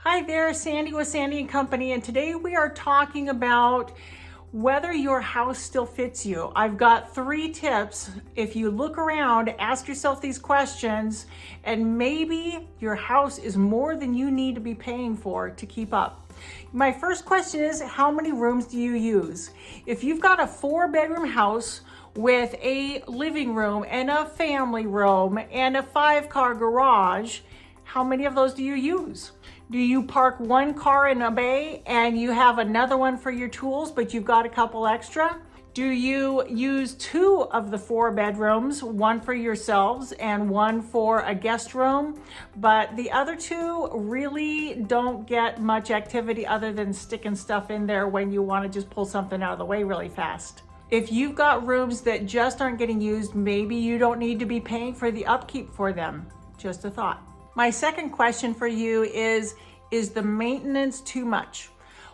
Hi there, Sandy with Sandy and Company, and today we are talking about whether your house still fits you. I've got 3 tips. If you look around, ask yourself these questions, and maybe your house is more than you need to be paying for to keep up. My first question is, how many rooms do you use? If you've got a 4-bedroom house with a living room and a family room and a 5-car garage, how many of those do you use? Do you park 1 car in a bay and you have another one for your tools, but you've got a couple extra? Do you use 2 of the 4 bedrooms, 1 for yourselves and 1 for a guest room, but the other 2 really don't get much activity other than sticking stuff in there when you want to just pull something out of the way really fast? If you've got rooms that just aren't getting used, maybe you don't need to be paying for the upkeep for them. Just a thought. My second question for you is the maintenance too much?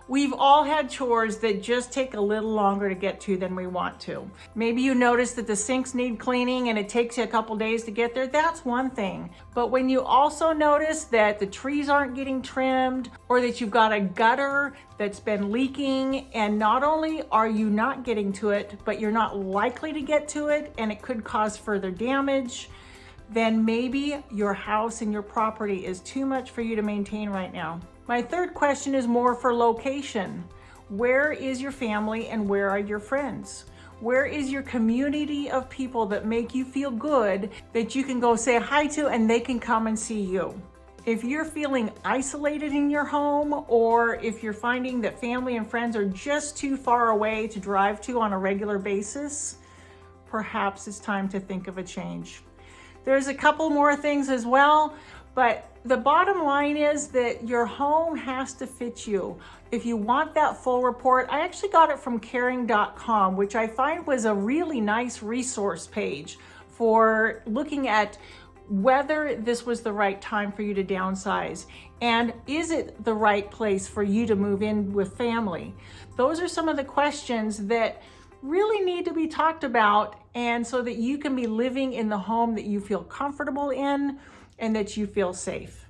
We've all had chores that just take a little longer to get to than we want to. Maybe you notice that the sinks need cleaning and it takes you a couple days to get there. That's one thing. But when you also notice that the trees aren't getting trimmed, or that you've got a gutter that's been leaking, and not only are you not getting to it, but you're not likely to get to it and it could cause further damage, then maybe your house and your property is too much for you to maintain right now. My third question is more for location. Where is your family and where are your friends? Where is your community of people that make you feel good, that you can go say hi to and they can come and see you? If you're feeling isolated in your home, or if you're finding that family and friends are just too far away to drive to on a regular basis, perhaps it's time to think of a change. There's a couple more things as well, but the bottom line is that your home has to fit you. If you want that full report, I actually got it from caring.com, which I find was a really nice resource page for looking at whether this was the right time for you to downsize, and is it the right place for you to move in with family? Those are some of the questions that really need to be talked about, and so that you can be living in the home that you feel comfortable in and that you feel safe.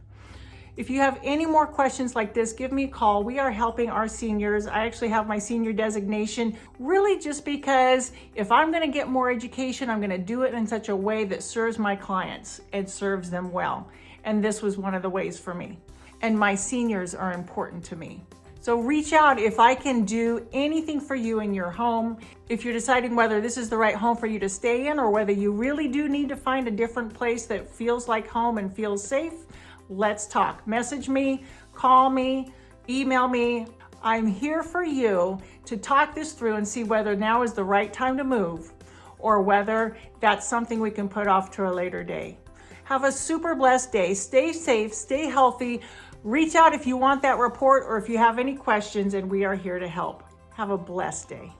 If you have any more questions like this, give me a call. We are helping our seniors. I actually have my senior designation really just because if I'm going to get more education, I'm going to do it in such a way that serves my clients and serves them well. And this was one of the ways for me. And my seniors are important to me. So reach out if I can do anything for you in your home. If you're deciding whether this is the right home for you to stay in, or whether you really do need to find a different place that feels like home and feels safe, let's talk. Message me, call me, email me. I'm here for you to talk this through and see whether now is the right time to move, or whether that's something we can put off to a later day. Have a super blessed day. Stay safe, stay healthy. Reach out if you want that report or if you have any questions, and we are here to help. Have a blessed day.